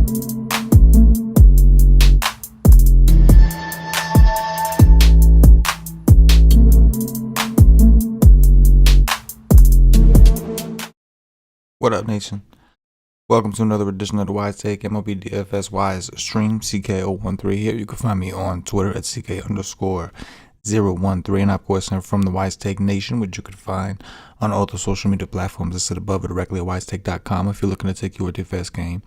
What up, nation? Welcome to another edition of the WiseTake MLB DFS Wise Stream, CK013 here. You can find me on Twitter at CK_013, and of course I'm from the WiseTake Nation, which you can find on all the social media platforms listed above or directly at wisetake.com. If you're looking to take your DFS game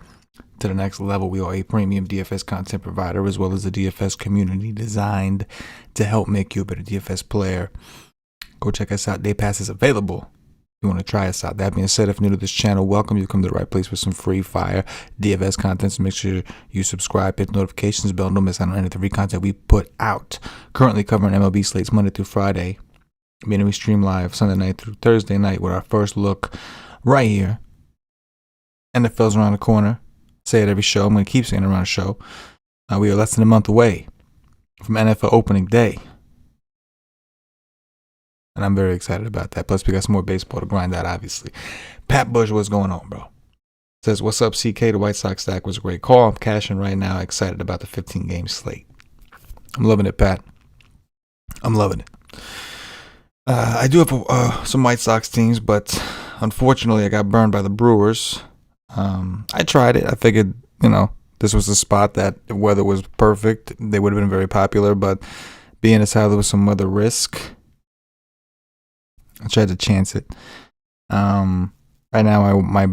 to the next level, we are a premium DFS content provider as well as a DFS community designed to help make you a better DFS player. Go check us out. Day Pass is available. You want to try us out. That being said, if you're new to this channel, welcome. You come to the right place for some free fire DFS content. So make sure you subscribe, hit the notifications bell, don't miss out on any of the free content we put out. Currently covering MLB slates Monday through Friday, meaning we stream live Sunday night through Thursday night with our first look right here. NFL's around the corner. Say it every show. I'm going to keep saying it around the show. We are less than a month away from NFL opening day. And I'm very excited about that. Plus, we got some more baseball to grind out, obviously. Pat Bush, what's going on, bro? Says, what's up, CK? The White Sox stack was a great call. I'm cashing right now. Excited about the 15-game slate. I'm loving it, Pat. I'm loving it. I do have some White Sox teams, but unfortunately, I got burned by the Brewers. I tried it. I figured, this was the spot that the weather was perfect. They would have been very popular, but being as how there was some weather risk, I tried to chance it. Right now, my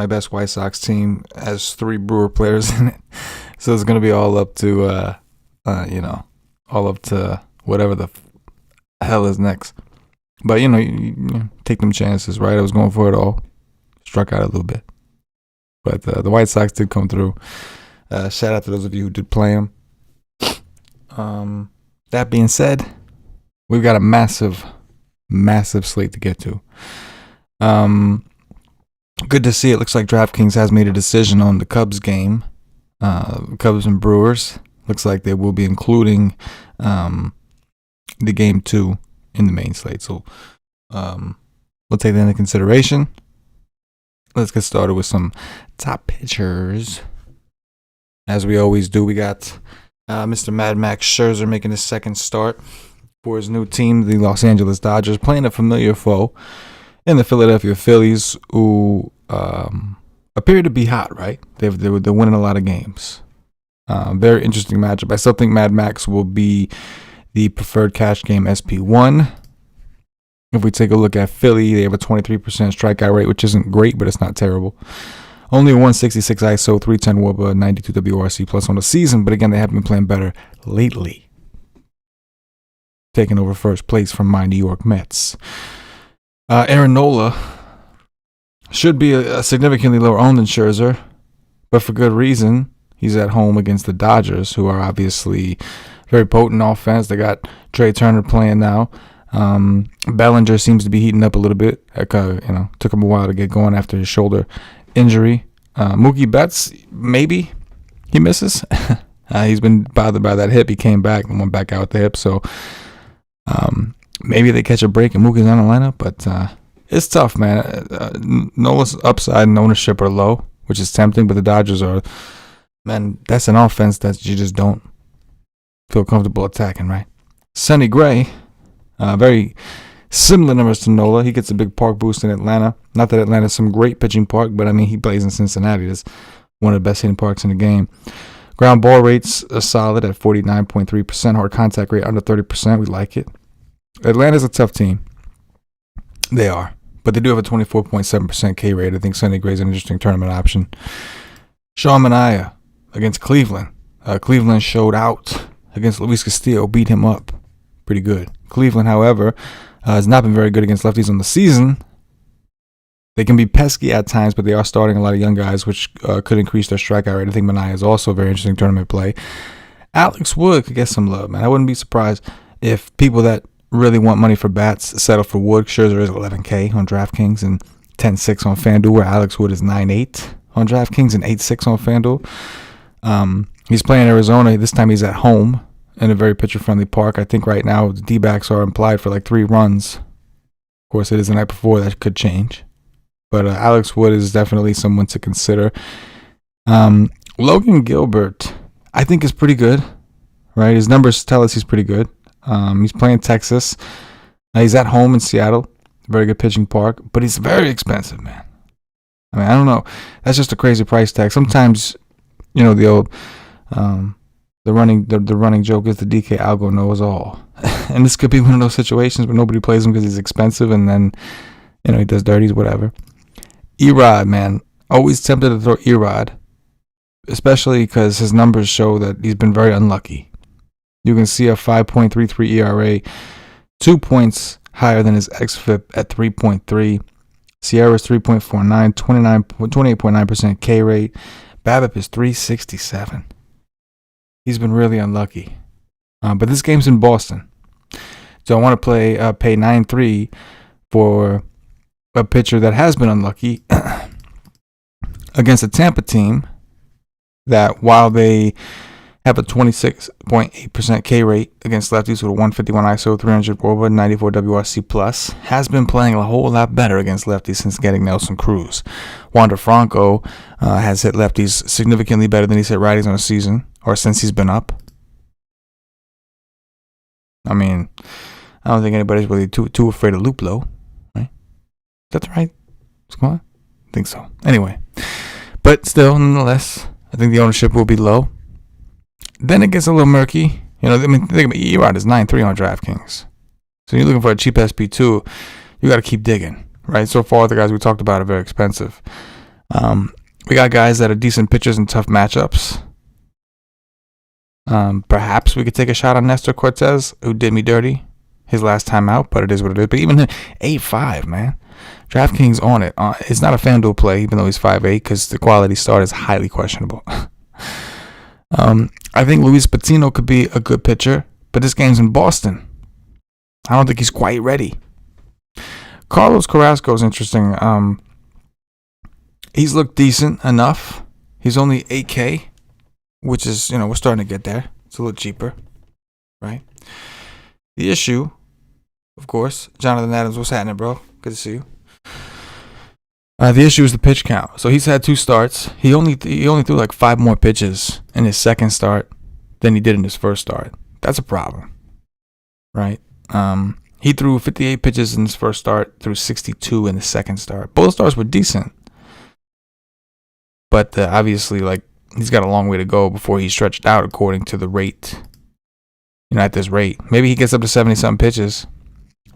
best White Sox team has 3 Brewer players in it, so it's gonna be all up to, all up to whatever the hell is next. But you take them chances, right? I was going for it all, struck out a little bit, but the White Sox did come through. Shout out to those of you who did play them. That being said, we've got a massive slate to get to. Good to see. It looks like DraftKings has made a decision on the Cubs game, Cubs and Brewers. Looks like they will be including the game 2 in the main slate, so we'll take that into consideration. Let's get started with some top pitchers. As we always do, we got Mr. Mad Max Scherzer making his second start for his new team, the Los Angeles Dodgers, playing a familiar foe in the Philadelphia Phillies, who appear to be hot, right? They're winning a lot of games. Very interesting matchup. I still think Mad Max will be the preferred cash game SP1. If we take a look at Philly, they have a 23% strikeout rate, which isn't great, but it's not terrible. Only 166 ISO, 310 WOBA, 92 WRC plus on the season, but again, they have been playing better lately. Taking over first place from my New York Mets. Aaron Nola should be a significantly lower owned than Scherzer, but for good reason. He's at home against the Dodgers, who are obviously very potent offense. They got Trey Turner playing now. Bellinger seems to be heating up a little bit. Took him a while to get going after his shoulder injury. Mookie Betts, maybe he misses. He's been bothered by that hip. He came back and went back out with the hip, so maybe they catch a break and Mookie's on the lineup, but it's tough, man. Nola's upside and ownership are low, which is tempting, but the Dodgers are, man, that's an offense that you just don't feel comfortable attacking, right? Sonny Gray, very similar numbers to Nola. He gets a big park boost in Atlanta. Not that Atlanta's some great pitching park, but I mean, he plays in Cincinnati. That's one of the best hitting parks in the game. Ground ball rates are solid at 49.3%. Hard contact rate under 30%. We like it. Atlanta's a tough team. They are. But they do have a 24.7% K rate. I think Sonny Gray's an interesting tournament option. Sean Manaea against Cleveland. Cleveland showed out against Luis Castillo. Beat him up pretty good. Cleveland, however, has not been very good against lefties on the season. They can be pesky at times, but they are starting a lot of young guys, which could increase their strikeout rate. I think Manaea is also a very interesting tournament play. Alex Wood could get some love, man. I wouldn't be surprised if people that really want money for bats settle for Wood. Scherzer is 11K on DraftKings and 10.6 on FanDuel, where Alex Wood is 9.8 on DraftKings and 8.6 on FanDuel. He's playing Arizona. This time he's at home in a very pitcher-friendly park. I think right now the D-backs are implied for like 3 runs. Of course, it is the night before. That could change. But Alex Wood is definitely someone to consider. Logan Gilbert, I think, is pretty good, right? His numbers tell us he's pretty good. He's playing Texas. He's at home in Seattle. Very good pitching park, but he's very expensive, man. I mean, I don't know. That's just a crazy price tag. Sometimes, the old, the running joke is the DK algo knows all. And this could be one of those situations where nobody plays him because he's expensive, and then, he does dirties, whatever. Erod, man. Always tempted to throw Erod, especially because his numbers show that he's been very unlucky. You can see a 5.33 ERA, 2 points higher than his xFIP at 3.3. Sierra's 3.49, 28.9% K rate. BABIP is 367. He's been really unlucky. But this game's in Boston. So I want to pay 9.3 for a pitcher that has been unlucky against a Tampa team that, while they have a 26.8% K rate against lefties with a 151 ISO, 300 WOBA, 94 WRC plus, has been playing a whole lot better against lefties since getting Nelson Cruz. Wander Franco has hit lefties significantly better than he's hit righties on a season, or since he's been up. I mean, I don't think anybody's really too afraid of Luplo, right? Is that the right squad? I think so. Anyway, but still, nonetheless, I think the ownership will be low. Then it gets a little murky. Think about Erod is 9.3 on DraftKings. So you're looking for a cheap SP2, you got to keep digging, right? So far, the guys we talked about are very expensive. We got guys that are decent pitchers in tough matchups. Perhaps we could take a shot on Nestor Cortez, who did me dirty his last time out, but it is what it is. But even 8.5, man. DraftKings on it. It's not a FanDuel play, even though he's 5'8", because the quality start is highly questionable. I think Luis Patino could be a good pitcher, but this game's in Boston. I don't think he's quite ready. Carlos Carrasco is interesting. He's looked decent enough. He's only 8K, which is, we're starting to get there. It's a little cheaper, right? The issue, of course, Jonathan Adams, what's happening, bro? Good to see you. The issue is the pitch count. So he's had 2 starts. He only threw like 5 more pitches in his second start than he did in his first start. That's a problem, right? He threw 58 pitches in his first start, threw 62 in the second start. Both starts were decent, but obviously, he's got a long way to go before he's stretched out according to the rate. At this rate, maybe he gets up to 70-something pitches.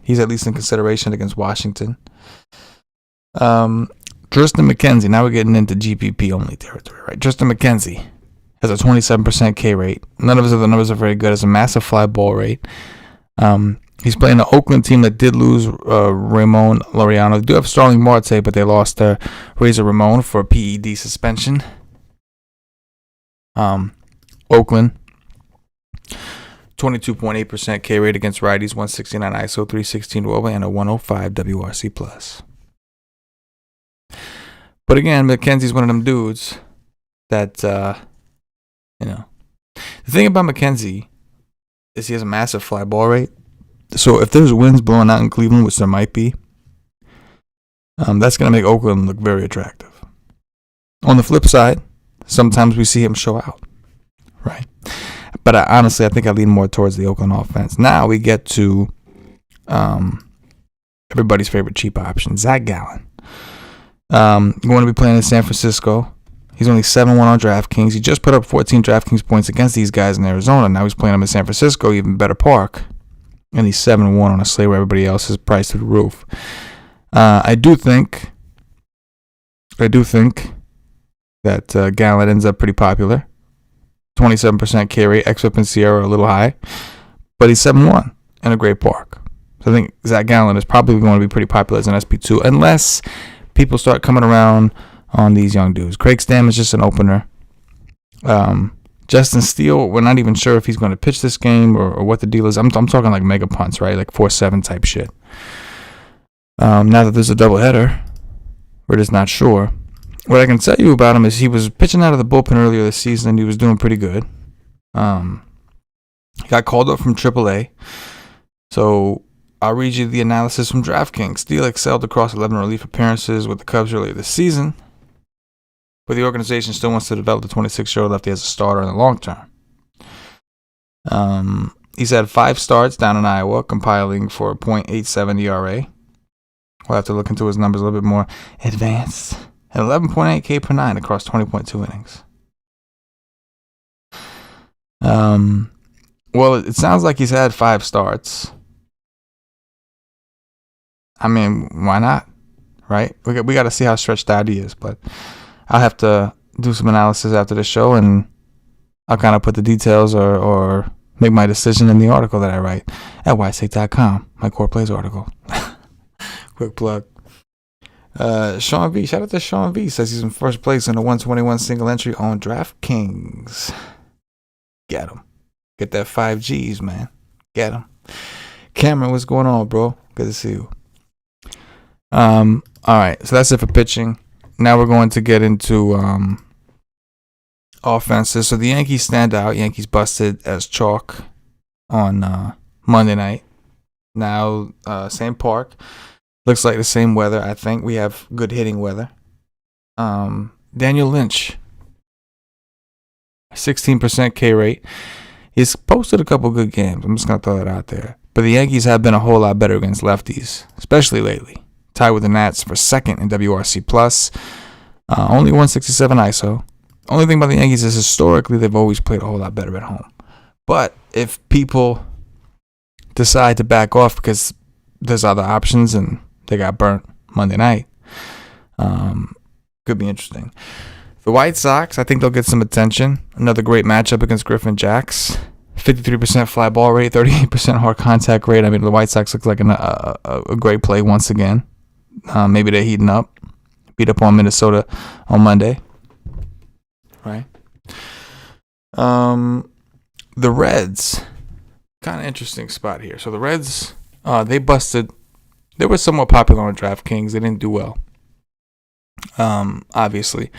He's at least in consideration against Washington. Tristan McKenzie. Now we're getting into GPP only territory, right? Tristan McKenzie has a 27% K rate. None of his other numbers are very good. Has a massive fly ball rate. He's playing an Oakland team that did lose Ramon Laureano. They do have Starling Marte, but they lost Razor Ramon for a PED suspension. Oakland, 22.8% K rate against righties, 169 ISO, 316 WOBA, and a 105 WRC plus. But again, McKenzie's one of them dudes that, the thing about McKenzie is he has a massive fly ball rate. So if there's winds blowing out in Cleveland, which there might be, that's going to make Oakland look very attractive. On the flip side, sometimes we see him show out, right? But honestly, I think I lean more towards the Oakland offense. Now we get to everybody's favorite cheap option, Zach Gallen. Going to be playing in San Francisco. He's only 7-1 on DraftKings. He just put up 14 DraftKings points against these guys in Arizona. Now he's playing them in San Francisco, even better park. And he's 7-1 on a slate where everybody else is priced to the roof. I do think that Gallen ends up pretty popular. 27% K rate, xFIP and Sierra are a little high, but he's 7-1 in a great park. So I think Zach Gallen is probably going to be pretty popular as an SP2, unless people start coming around on these young dudes. Craig Stam is just an opener. Justin Steele, we're not even sure if he's going to pitch this game or what the deal is. I'm talking like mega punts, right? Like 4-7 type shit. Now that there's a doubleheader, we're just not sure. What I can tell you about him is he was pitching out of the bullpen earlier this season, and he was doing pretty good. He got called up from AAA. So I'll read you the analysis from DraftKings. Steele excelled across 11 relief appearances with the Cubs earlier this season. but the organization still wants to develop the 26-year-old lefty as a starter in the long term. He's had 5 starts down in Iowa, compiling for a .87 ERA. We'll have to look into his numbers a little bit more advanced. And 11.8 K per 9 across 20.2 innings. Well, it sounds like he's had 5 starts. I mean, why not? Right? We got to see how stretched out he is, but I'll have to do some analysis after the show, and I'll kind of put the details or make my decision in the article that I write at WiseTake.com, my core plays article. Quick plug. Sean V, shout out to Sean V, says he's in first place in the 121 single entry on DraftKings. Get him. Get that 5 Gs, man. Get him. Cameron, what's going on, bro? Good to see you. All right, so that's it for pitching. Now we're going to get into offenses. So the Yankees stand out. Yankees busted as chalk on Monday night. Now, same park. Looks like the same weather. I think we have good hitting weather. Daniel Lynch, 16% K rate. He's posted a couple good games. I'm just going to throw that out there. But the Yankees have been a whole lot better against lefties, especially lately. Tied with the Nats for second in WRC+. Only 167 ISO. Only thing about the Yankees is historically they've always played a whole lot better at home. But if people decide to back off because there's other options and they got burnt Monday night, could be interesting. The White Sox, I think they'll get some attention. Another great matchup against Griffin Jacks. 53% fly ball rate, 38% hard contact rate. I mean, the White Sox look like a great play once again. Maybe they're heating up. Beat up on Minnesota on Monday. Right? The Reds, kind of interesting spot here. So the Reds, they busted. They were somewhat popular on DraftKings. They didn't do well. Obviously.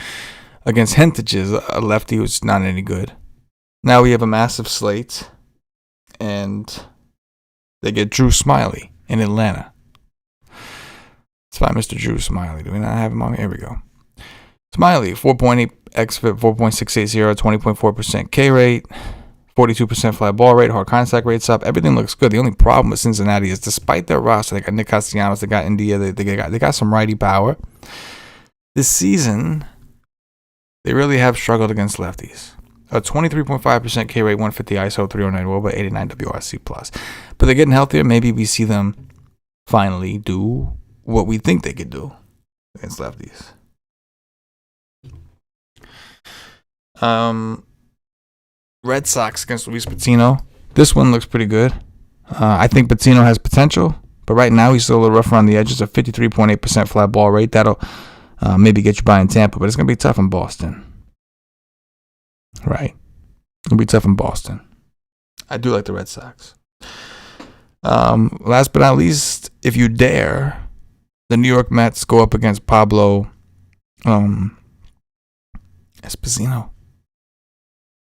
Against Hentages, a lefty who's not any good. Now we have a massive slate, and they get Drew Smyly in Atlanta. Let's find Mr. Drew Smyly. Do we not have him on? Here we go. Smyly, 4.8 xFIP, 4.680, 20.4% K rate, 42% fly ball rate, hard contact rate's up. Everything looks good. The only problem with Cincinnati is despite their roster, they got Nick Castellanos, they got India, they got some righty power. This season, they really have struggled against lefties. A 23.5% K rate, 150 ISO, 309 WOBA, 89 WRC+. But they're getting healthier. Maybe we see them finally do what we think they could do against lefties. Red Sox against Luis Patino. This one looks pretty good. I think Patino has potential, but right now he's still a little rough around the edges. A 53.8% fly ball rate. That'll maybe get you by in Tampa, but it's going to be tough in Boston. Right. It'll be tough in Boston. I do like the Red Sox. Last but not least, if you dare, the New York Mets go up against Pablo Espino.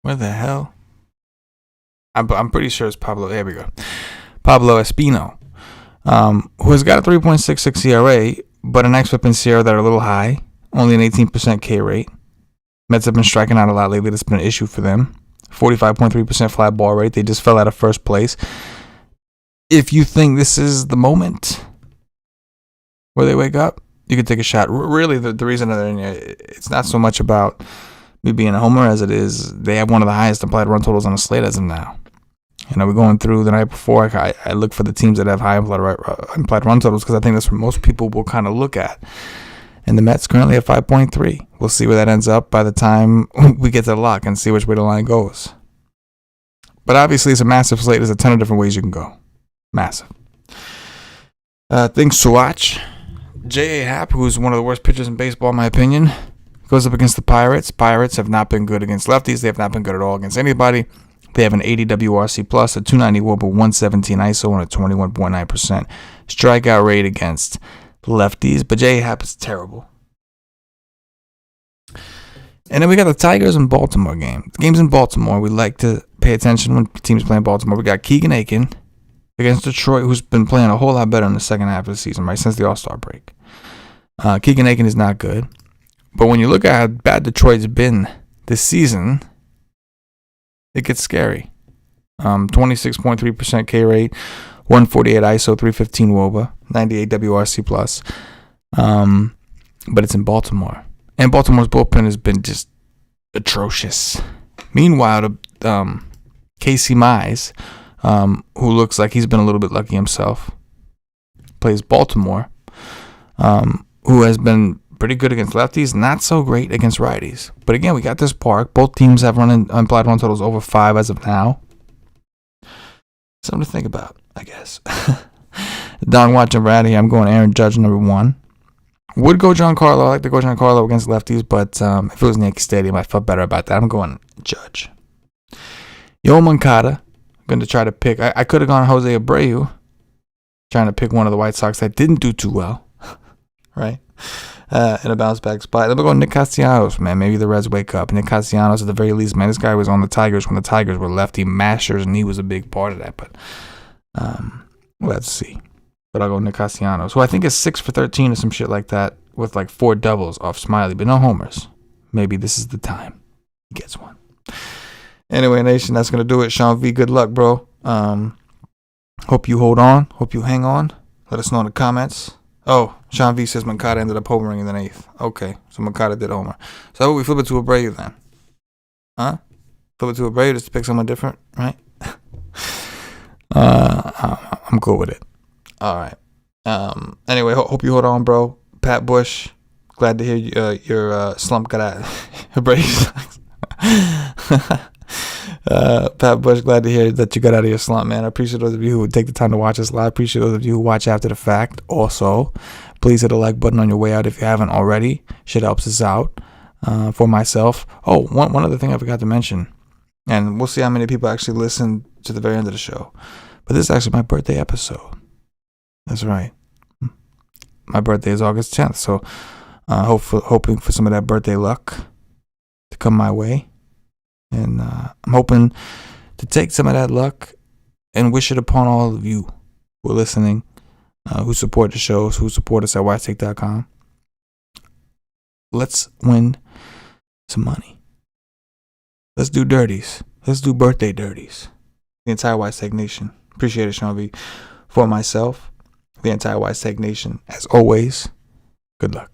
Where the hell? I'm pretty sure it's Pablo. There we go. Pablo Espino, who has got a 3.66 ERA, but an xFIP and Sierra that are a little high. Only an 18% K rate. Mets have been striking out a lot lately. That's been an issue for them. 45.3% fly ball rate. They just fell out of first place. If you think this is the moment where they wake up, you can take a shot. Really, the reason they're in here, it's not so much about me being a homer as it is they have one of the highest implied run totals on the slate as of now. You know, we're going through the night before. I look for the teams that have high implied run totals because I think that's what most people will kind of look at. And the Mets currently at 5.3. We'll see where that ends up by the time we get to the lock and see which way the line goes. But obviously, it's a massive slate. There's a ton of different ways you can go. Massive. Things to watch. J.A. Happ, who's one of the worst pitchers in baseball, in my opinion, goes up against the Pirates. Pirates have not been good against lefties. They have not been good at all against anybody. They have an 80 WRC+, a 290 WOBA, 117 ISO, and a 21.9% strikeout rate against lefties. But J.A. Happ is terrible. And then we got the Tigers and Baltimore game. The game's in Baltimore. We like to pay attention when teams play in Baltimore. We got Keegan Aiken against Detroit, who's been playing a whole lot better in the second half of the season, right, since the All-Star break. Keegan Aiken is not good. But when you look at how bad Detroit's been this season, it gets scary. 26.3% K rate, 148 ISO, 315 WOBA, 98 WRC plus. But it's in Baltimore, and Baltimore's bullpen has been just atrocious. Meanwhile, Casey Mize, who looks like he's been a little bit lucky himself, plays Baltimore, who has been pretty good against lefties, not so great against righties. But again, we got this park. Both teams have implied run totals over 5 as of now. Something to think about, I guess. Don watching Ratty. I'm going Aaron Judge, number 1. Would go Giancarlo. I like to go Giancarlo against lefties, but if it was Yankee Stadium, I felt better about that. I'm going Judge. Yo Moncada. I'm going to try to pick. I could have gone Jose Abreu, trying to pick one of the White Sox that didn't do too well, right? In a bounce back spot. Then we're going Nick Castellanos, man. Maybe the Reds wake up. Nick Castellanos, at the very least, man. This guy was on the Tigers when the Tigers were lefty mashers, and he was a big part of that. But let's see. But I'll go Nick Castellanos, who I think is 6 for 13 or some shit like that, with like 4 doubles off Smiley, but no homers. Maybe this is the time he gets one. Anyway, Nation, that's going to do it. Sean V, good luck, bro. Hope you hold on. Hope you hang on. Let us know in the comments. Oh, Sean V says Moncada ended up homering in the 8th. Okay, so Moncada did homer. So how about we flip it to Abreu then? Huh? Flip it to Abreu just to pick someone different, right? I'm cool with it. All right. Anyway, hope you hold on, bro. Pat Bush, glad to hear your slump got out. Abreu. Pat Bush, glad to hear that you got out of your slump, man. I appreciate those of you who would take the time to watch us live. I appreciate those of you who watch after the fact. Also, please hit the like button on your way out if you haven't already. Shit helps us out for myself. Oh, one other thing I forgot to mention, and we'll see how many people actually listen to the very end of the show. But this is actually my birthday episode. That's right. My birthday is August 10th, so hoping for some of that birthday luck to come my way. And I'm hoping to take some of that luck and wish it upon all of you who are listening, who support the shows, who support us at WiseTake.com. Let's win some money. Let's do dirties. Let's do birthday dirties. The entire WiseTake Nation. Appreciate it, Sean V. For myself, the entire WiseTake Nation, as always, good luck.